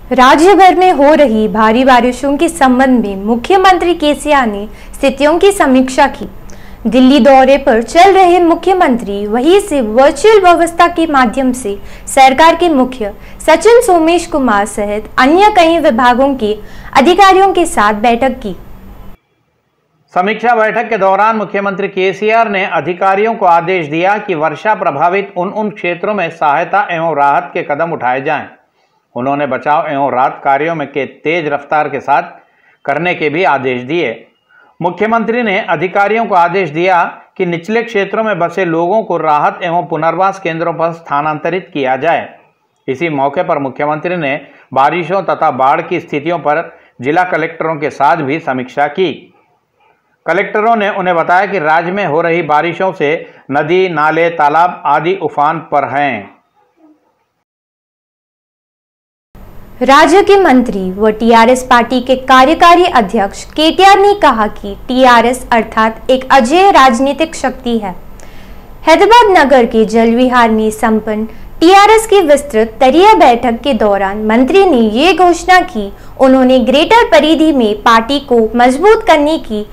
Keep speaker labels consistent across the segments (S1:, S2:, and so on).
S1: राज्य भर में हो रही भारी बारिशों के संबंध में मुख्यमंत्री केसीआर ने स्थितियों की समीक्षा की। दिल्ली दौरे पर चल रहे मुख्यमंत्री वहीं से वर्चुअल व्यवस्था के माध्यम से सरकार के मुख्य सचिव सोमेश कुमार सहित अन्य कई विभागों के अधिकारियों के साथ बैठक की।
S2: समीक्षा बैठक के दौरान मुख्यमंत्री केसीआर ने अधिकारियों को आदेश दिया कि वर्षा प्रभावित उन क्षेत्रों में सहायता एवं राहत के कदम उठाए जाएं। उन्होंने बचाव एवं राहत कार्यों में के तेज रफ्तार के साथ करने के भी आदेश दिए। मुख्यमंत्री ने अधिकारियों को आदेश दिया कि निचले क्षेत्रों में बसे लोगों को राहत एवं पुनर्वास केंद्रों पर स्थानांतरित किया जाए। इसी मौके पर मुख्यमंत्री ने बारिशों तथा बाढ़ की स्थितियों पर जिला कलेक्टरों के साथ भी समीक्षा की। कलेक्टरों ने उन्हें बताया कि राज्य में हो रही बारिशों से नदी, नाले, तालाब आदि उफान पर हैं।
S1: राज्य के मंत्री व टीआरएस पार्टी के कार्यकारी अध्यक्ष केटीआर ने कहा कि टीआरएस अर्थात एक अजेय राजनीतिक शक्ति है। हैदराबाद नगर के जल विहार में संपन्न टीआरएस की विस्तृत स्तरीय बैठक के दौरान मंत्री ने ये घोषणा की। उन्होंने ग्रेटर परिधि में पार्टी को मजबूत करने की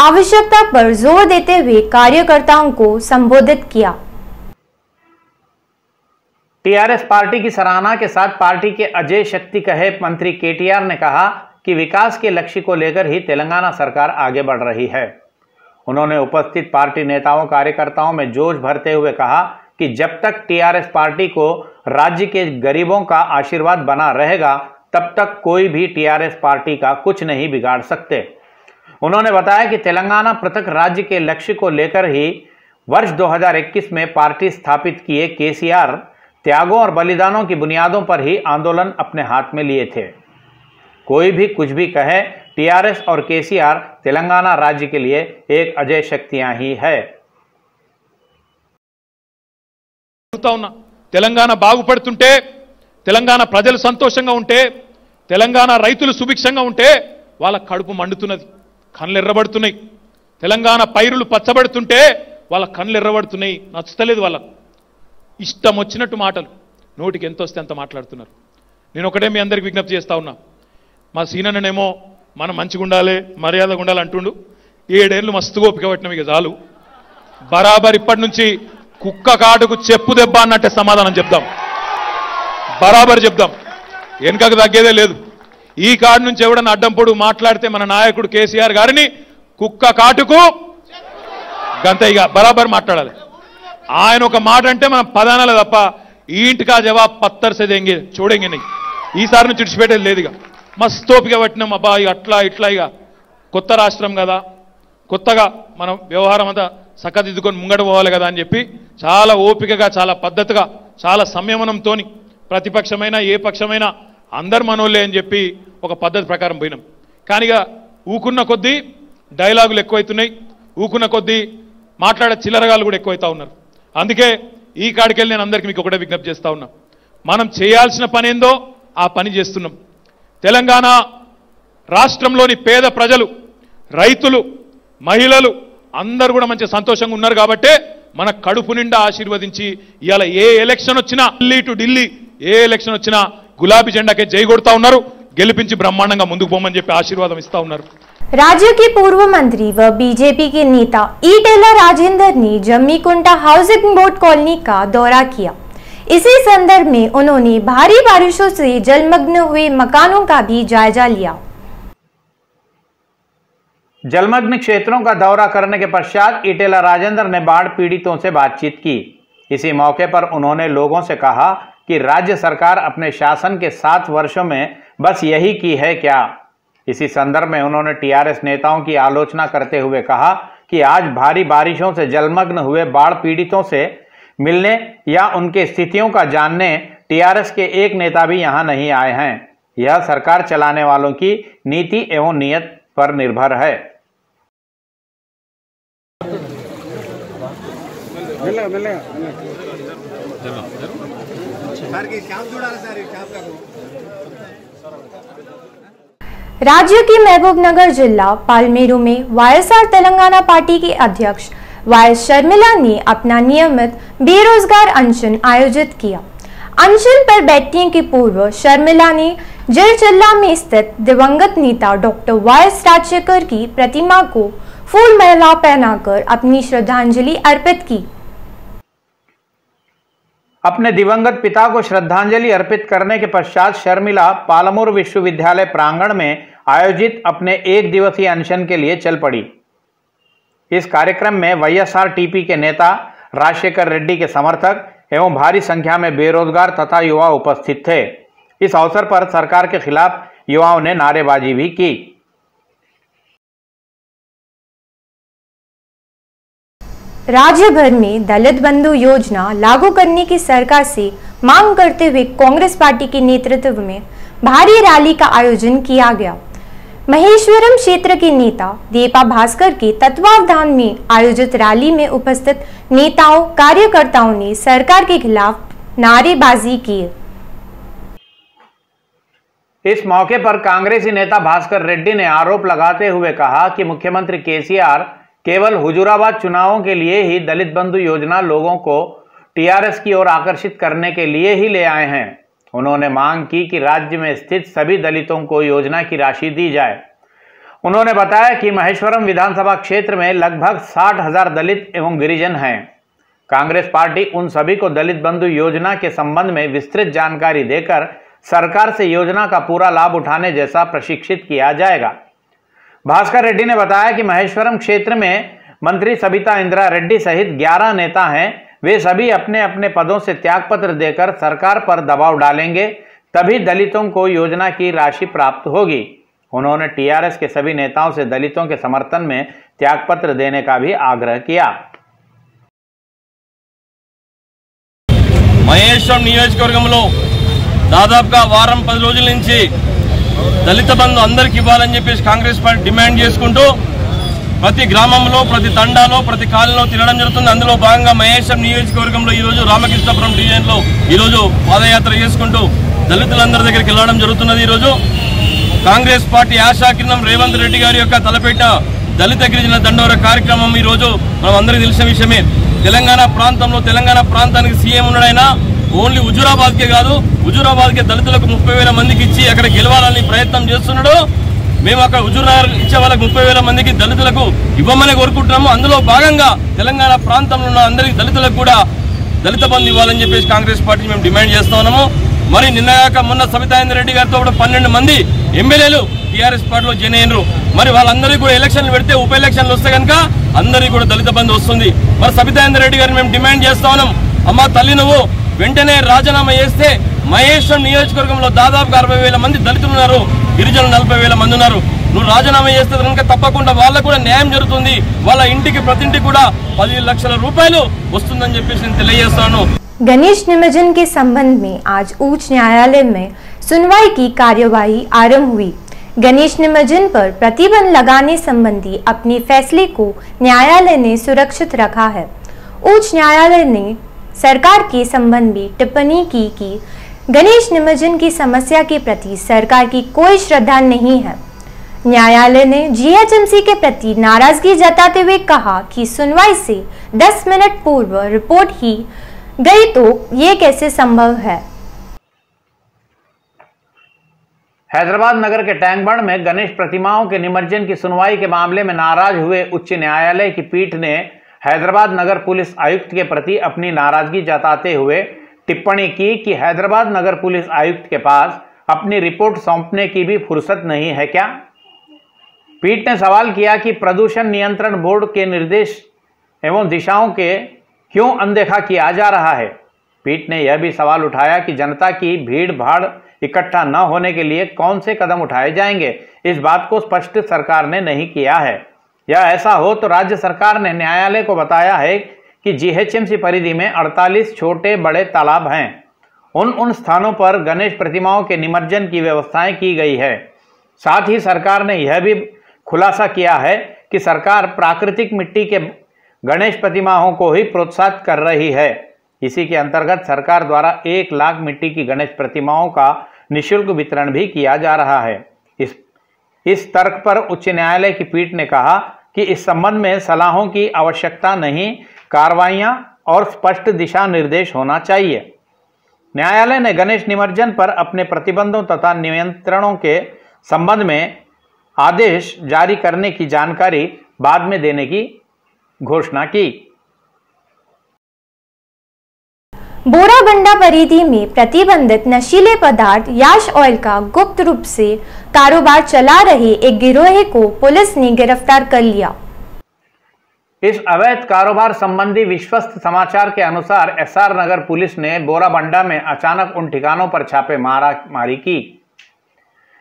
S1: आवश्यकता पर जोर देते हुए कार्यकर्ताओं को संबोधित किया।
S2: टीआरएस पार्टी की सराहना के साथ पार्टी के अजेय शक्ति कहे मंत्री केटीआर ने कहा कि विकास के लक्ष्य को लेकर ही तेलंगाना सरकार आगे बढ़ रही है। उन्होंने उपस्थित पार्टी नेताओं कार्यकर्ताओं में जोश भरते हुए कहा कि जब तक टीआरएस पार्टी को राज्य के गरीबों का आशीर्वाद बना रहेगा तब तक कोई भी टीआरएस पार्टी का कुछ नहीं बिगाड़ सकते। उन्होंने बताया कि तेलंगाना पृथक राज्य के लक्ष्य को लेकर ही वर्ष 2021 में पार्टी स्थापित किए केसीआर त्यागों और बलिदानों की बुनियादों पर ही आंदोलन अपने हाथ में लिए थे। कोई भी कुछ भी कहे, टीआरएस और केसीआर तेलंगाना राज्य के लिए एक अजय शक्तियां ही है।
S3: తెలంగాణ బాగుపడుతుంటే, తెలంగాణ ప్రజలు సంతోషంగా ఉంటే, తెలంగాణ రైతులు సుభిక్షంగా ఉంటే వాళ్ళ కడుపు మండుతున్నది, కళ్ళు ఎర్రబడుతున్నాయి। తెలంగాణ పైరులు పచ్చబడుతుంటే వాళ్ళ కళ్ళు ఎర్రబడుతున్నాయి, నచ్చలేదు వాళ్ళకు। ఇష్టం వచ్చినట్టు మాటలు నోటికి ఎంత వస్తే అంత మాట్లాడుతున్నారు। నేను ఒకటే మీ అందరికి విజ్ఞప్తి చేస్తా ఉన్నా, మా సీనన్ననేమో మనం మంచిగా ఉండాలి, మర్యాదగా ఉండాలి అంటుండు। 7 ఏళ్ళు మస్తుగా ఓపిక పట్టినాం, ఇక చాలు, బరాబర్ ఇప్పటి నుంచి కుక్క కాటుకు చెప్పు దెబ్బ అన్నట్టే సమాధానం చెప్దాం, బరాబర్ చెప్దాం, వెనుకకు తగ్గేదే లేదు। ఈ కాడు నుంచి ఎవడన్నా అడ్డం పొడు మాట్లాడితే మన నాయకుడు కేసీఆర్ గారిని కుక్క కాటుకు గంత ఇక బరాబర్ మాట్లాడాలి। ఆయన ఒక మాట అంటే మనం పదానాలే తప్ప ఈ ఇంటికా జవాబ్ పత్తర్ సే దేంగే చూడేంగే नहीं। ఈసారి నుంచి విడిచిపెట్టేది లేదు। ఇక మస్తు ఓపిక పట్టినాం, అబ్బా అట్లా ఇట్లా, ఇక కొత్త రాష్ట్రం కదా, కొత్తగా మనం వ్యవహారం అంతా సక్కదిద్దుకొని ముంగట పోవాలి కదా అని చెప్పి చాలా ఓపికగా, చాలా పద్ధతిగా, చాలా సంయమనంతో ప్రతిపక్షమైనా ఏ పక్షమైనా అందరు మనోళ్ళే అని చెప్పి ఒక పద్ధతి ప్రకారం పోయినాం। కానీ ఇక ఊకున్న కొద్దీ డైలాగులు ఎక్కువైతున్నాయి, ఊకున్న కొద్దీ మాట్లాడే చిల్లరగాళ్ళు కూడా ఎక్కువైతా ఉన్నారు। అందుకే ఈ కాడికెళ్ళి నేను అందరికీ మీకు ఒకటే విజ్ఞప్తి చేస్తా ఉన్నా, మనం చేయాల్సిన పని ఏందో ఆ పని చేస్తున్నాం। తెలంగాణ రాష్ట్రంలోని పేద ప్రజలు, రైతులు, మహిళలు అందరూ కూడా మంచి సంతోషంగా ఉన్నారు కాబట్టే మన కడుపు నిండా ఆశీర్వదించి ఇవాళ ఏ ఎలక్షన్ వచ్చినా, Delhi to Delhi A election వచ్చినా గులాబీ జెండాకే జై కొడతా ఉన్నారు, గెలిపించి బ్రహ్మాండంగా ముందుకు పోమని చెప్పి ఆశీర్వాదం ఇస్తా ఉన్నారు।
S1: राज्य के पूर्व मंत्री व बीजेपी के नेता ईटेला राजेंद्र ने जम्मीकुंटा हाउसिंग बोर्ड कॉलोनी का दौरा किया। इसी संदर्भ में उन्होंने भारी बारिशों से जलमग्न हुए मकानों का भी जायजा लिया।
S2: जलमग्न क्षेत्रों का दौरा करने के पश्चात ईटेला राजेंद्र ने बाढ़ पीड़ितों से बातचीत की। इसी मौके पर उन्होंने लोगों से कहा कि राज्य सरकार अपने शासन के 7 वर्षों में बस यही की है क्या। इसी संदर्भ में उन्होंने टीआरएस नेताओं की आलोचना करते हुए कहा कि आज भारी बारिशों से जलमग्न हुए बाढ़ पीड़ितों से मिलने या उनके स्थितियों का जानने टीआरएस के एक नेता भी यहां नहीं आए हैं। यह सरकार चलाने वालों की नीति एवं नियत पर निर्भर है।
S1: राज्य के महबूबनगर जिला पालमेरू में वाईएसआर तेलंगाना पार्टी के अध्यक्ष वाई शर्मिला ने अपना नियमित बेरोजगार अनशन आयोजित किया। अनशन पर बैठने के पूर्व शर्मिला ने जिरचल्ला में स्थित दिवंगत नेता डॉक्टर वाई.एस. राजशेखर की प्रतिमा को फूल माला पहनाकर अपनी श्रद्धांजलि अर्पित की।
S2: अपने दिवंगत पिता को श्रद्धांजलि अर्पित करने के पश्चात शर्मिला पालमोर विश्वविद्यालय प्रांगण में आयोजित अपने एक दिवसीय अनशन के लिए चल पड़ी। इस कार्यक्रम में वाईएसआरटीपी के नेता, राजशेखर रेड्डी के समर्थक एवं भारी संख्या में बेरोजगार तथा युवा उपस्थित थे। इस अवसर पर सरकार के खिलाफ युवाओं ने नारेबाजी भी की।
S1: राज्य भर में दलित बंधु योजना लागू करने की सरकार से मांग करते हुए कांग्रेस पार्टी के नेतृत्व में भारी रैली का आयोजन किया गया। महेश्वरम क्षेत्र के नेता दीपा भास्कर के तत्वावधान में आयोजित रैली में उपस्थित नेताओं कार्यकर्ताओं ने सरकार के खिलाफ नारेबाजी की।
S2: इस मौके पर कांग्रेसी नेता भास्कर रेड्डी ने आरोप लगाते हुए कहा कि मुख्यमंत्री केसीआर केवल हुजूराबाद चुनावों के लिए ही दलित बंधु योजना लोगों को टीआरएस की ओर आकर्षित करने के लिए ही ले आए हैं। उन्होंने मांग की कि राज्य में स्थित सभी दलितों को योजना की राशि दी जाए। उन्होंने बताया कि महेश्वरम विधानसभा क्षेत्र में लगभग 60,000 दलित एवं गिरिजन हैं। कांग्रेस पार्टी उन सभी को दलित बंधु योजना के संबंध में विस्तृत जानकारी देकर सरकार से योजना का पूरा लाभ उठाने जैसा प्रशिक्षित किया जाएगा। भास्कर रेड्डी ने बताया कि महेश्वरम क्षेत्र में मंत्री सबिता इंद्रा रेड्डी सहित 11 नेता हैं। वे सभी अपने अपने पदों से त्यागपत्र देकर सरकार पर दबाव डालेंगे, तभी दलितों को योजना की राशि प्राप्त होगी। उन्होंने टीआरएस के सभी नेताओं से दलितों के समर्थन में त्यागपत्र देने का भी आग्रह किया।
S4: మహేశ్వరం నియోజకవర్గంలో దాదాపుగా వారం 10 రోజుల నుంచి దళిత బంధు అందరికి ఇవ్వాలని చెప్పేసి కాంగ్రెస్ పార్టీ డిమాండ్ చేసుకుంటూ ప్రతి గ్రామంలో, ప్రతి తండాలో, ప్రతి కాలనీలో తిరగడం జరుగుతుంది। అందులో భాగంగా మహేశ్వరం నియోజకవర్గంలో ఈ రోజు రామకృష్ణపురం డివిజన్లో ఈ రోజు పాదయాత్ర చేసుకుంటూ దళితులందరి దగ్గరికి వెళ్ళడం జరుగుతున్నది। ఈ రోజు కాంగ్రెస్ పార్టీ ఆశాకిరణం రేవంత్ రెడ్డి గారి యొక్క తలపెట్టిన దళిత గిరిజన దండోర కార్యక్రమం ఈ రోజు మనం అందరికీ తెలిసిన విషయమే। తెలంగాణ ప్రాంతంలో తెలంగాణ ప్రాంతానికి సీఎం ఉన్నాడైనా ఓన్లీ హుజూరాబాద్కే కాదు, హుజూరాబాద్కే దళితులకు 30,000 మందికి ఇచ్చి అక్కడ గెలవాలని ప్రయత్నం చేస్తున్నాడు। మేము అక్కడ హుజూర్నగర్ ఇచ్చే వాళ్ళకి 30,000 మందికి దళితులకు ఇవ్వమని కోరుకుంటున్నాము। అందులో భాగంగా తెలంగాణ ప్రాంతంలో ఉన్న అందరికి దళితులకు కూడా దళిత బంధు ఇవ్వాలని చెప్పేసి కాంగ్రెస్ పార్టీ మేము డిమాండ్ చేస్తా ఉన్నాము। మరి నిన్నగాక మొన్న సబితా ఇంద్రారెడ్డి గారితో కూడా 12 మంది ఎమ్మెల్యేలు టీఆర్ఎస్ పార్టీలో జాయిన్ అయ్యారు। మరి వాళ్ళందరికీ కూడా ఎలక్షన్లు పెడితే ఉప ఎలక్షన్లు వస్తే కనుక అందరికీ కూడా దళిత బంధు వస్తుంది। మరి సబితా ఇంద్రారెడ్డి గారిని మేము డిమాండ్ చేస్తా ఉన్నాం, అమ్మ తల్లి నువ్వు వెంటనే రాజీనామా చేస్తే మహేశ్వరం నియోజకవర్గంలో దాదాపుగా 60,000 మంది దళితులు ఉన్నారు, గిరిజనులు 40,000 మంది ఉన్నారు। నువ్వు రాజీనామా చేస్తే కనుక తప్పకుండా వాళ్ళకు కూడా న్యాయం జరుగుతుంది, వాళ్ళ ఇంటికి ప్రతి ఇంటికి కూడా 10 లక్షల రూపాయలు వస్తుందని చెప్పేసి నేను తెలియజేస్తాను।
S1: गणेश निमज्जन के संबंध में आज उच्च न्यायालय में सुनवाई की कार्यवाही आरंभ हुई। गणेश निमज्जन पर प्रतिबंध लगाने संबंधी अपने फैसले को न्यायालय ने सुरक्षित रखा है। उच्च न्यायालय ने सरकार के संबंध में टिप्पणी की कि गणेश निमज्जन की समस्या के प्रति सरकार की कोई श्रद्धा नहीं है। न्यायालय ने जीएचएमसी के प्रति नाराजगी जताते हुए कहा कि सुनवाई से 10 मिनट पूर्व रिपोर्ट ही गई तो ये कैसे संभव है।
S2: हैदराबाद नगर के टैंकबंड में गणेश प्रतिमाओं के निमज्जन की सुनवाई के मामले में नाराज हुए उच्च न्यायालय की पीठ ने हैदराबाद नगर पुलिस आयुक्त के प्रति अपनी नाराजगी जताते हुए टिप्पणी की कि हैदराबाद नगर पुलिस आयुक्त के पास अपनी रिपोर्ट सौंपने की भी फुर्सत नहीं है क्या। पीठ ने सवाल किया कि प्रदूषण नियंत्रण बोर्ड के निर्देश एवं दिशाओं के क्यों अनदेखा किया जा रहा है। पीठ ने यह भी सवाल उठाया कि जनता की भीड़ भाड़ इकट्ठा न होने के लिए कौन से कदम उठाए जाएंगे। इस बात को स्पष्ट सरकार ने नहीं किया है। या ऐसा हो तो राज्य सरकार ने न्यायालय को बताया है कि जीएचएमसी परिधि में 48 छोटे बड़े तालाब हैं। उन स्थानों पर गणेश प्रतिमाओं के निमज्जन की व्यवस्थाएं की गई है। साथ ही सरकार ने यह भी खुलासा किया है कि सरकार प्राकृतिक मिट्टी के गणेश प्रतिमाओं को ही प्रोत्साहित कर रही है। इसी के अंतर्गत सरकार द्वारा 1 लाख मिट्टी की गणेश प्रतिमाओं का निःशुल्क वितरण भी किया जा रहा है। इस तर्क पर उच्च न्यायालय की पीठ ने कहा कि इस संबंध में सलाहों की आवश्यकता नहीं, कार्रवाइयां और स्पष्ट दिशा निर्देश होना चाहिए। न्यायालय ने गणेश निमज्जन पर अपने प्रतिबंधों तथा नियंत्रणों के संबंध में आदेश जारी करने की जानकारी बाद में देने की घोषणा की।
S1: बोराबंडा परिधि में प्रतिबंधित नशीले पदार्थ याश ऑयल का गुप्त रूप से कारोबार चला रहे एक गिरोह को पुलिस ने गिरफ्तार कर लिया।
S2: इस अवैध कारोबार संबंधी विश्वस्त समाचार के अनुसार एसआर नगर पुलिस ने बोराबंडा में अचानक उन ठिकानों पर छापेमारी की।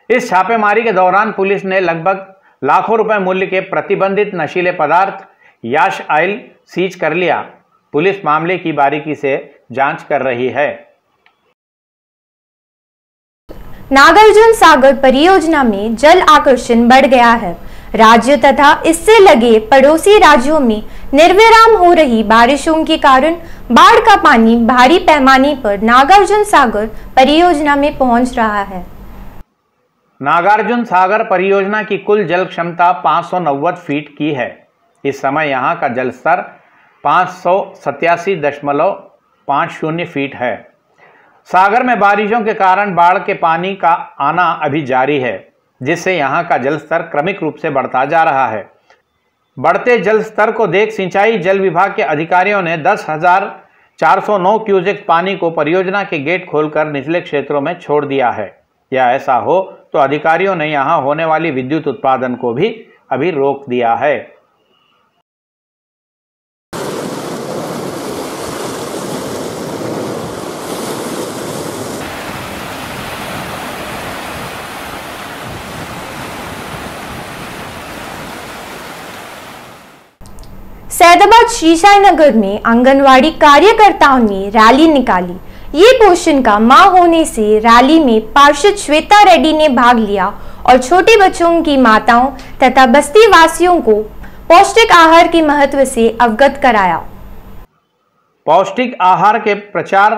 S2: इस छापेमारी के दौरान पुलिस ने लगभग लाखों रुपए मूल्य के प्रतिबंधित नशीले पदार्थ याश ऑयल सीज कर लिया। पुलिस मामले की बारीकी से जांच कर रही है।
S1: नागार्जुन सागर परियोजना में जल आकर्षण बढ़ गया है। राज्य तथा इससे लगे पड़ोसी राज्यों में निर्विराम हो रही बारिशों के कारण बाढ़ का पानी भारी पैमाने पर नागार्जुन सागर परियोजना में पहुंच रहा है।
S2: नागार्जुन सागर परियोजना की कुल जल क्षमता 590 फीट की है। इस समय यहां का जल स्तर 587.50 फीट है। सागर में बारिशों के कारण बाढ़ के पानी का आना अभी जारी है, जिससे यहां का जल स्तर क्रमिक रूप से बढ़ता जा रहा है। बढ़ते जल स्तर को देख सिंचाई जल विभाग के अधिकारियों ने 10,409 क्यूसेक पानी को परियोजना के गेट खोलकर निचले क्षेत्रों में छोड़ दिया है। या ऐसा हो तो अधिकारियों ने यहां होने वाली विद्युत उत्पादन को भी अभी रोक दिया है।
S1: सैदाबाद शीशाई नगर में आंगनवाड़ी कार्यकर्ताओं ने रैली निकाली। ये पोषण का माह होने से रैली में पार्षद श्वेता रेड्डी ने भाग लिया और छोटे बच्चों की माताओं तथा बस्ती वासियों को पौष्टिक आहार के महत्व से अवगत कराया।
S2: पौष्टिक आहार के प्रचार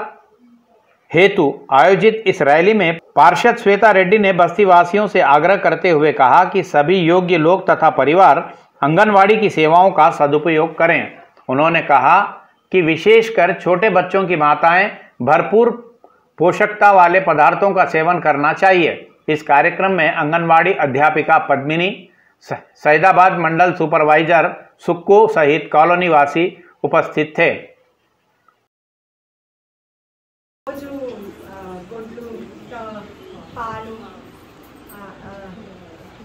S2: हेतु आयोजित इस रैली में पार्षद श्वेता रेड्डी ने बस्ती वासियों से आग्रह करते हुए कहा कि सभी योग्य लोग तथा परिवार आंगनवाड़ी की सेवाओं का सदुपयोग करें। उन्होंने कहा कि विशेषकर छोटे बच्चों की माताएं भरपूर पोषकता वाले पदार्थों का सेवन करना चाहिए। इस कार्यक्रम में आंगनवाड़ी अध्यापिका पद्मिनी, सैदाबाद मंडल सुपरवाइजर सुक्कू सहित कॉलोनी वासी उपस्थित थे।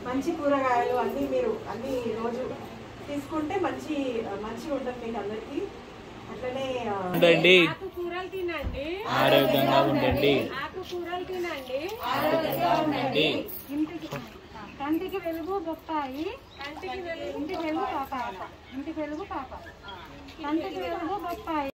S5: మంచి కూరగాయలు అన్నీ మీరు అన్నీ రోజు తీసుకుంటే మంచి ఉంటుంది మీకు అందరికీ। అట్లనే ఆకుకూరలు తినండి, ఆరోగ్యంగా ఉండండి। ఆకుకూరలు తినండి, ఆరోగ్యంగా ఉండండి। కంటికి వెలుగు బొప్పాయి, ఇంటికి వెలుగు పాపాయ, ఇంటికి వెలుగు బొప్పాయి।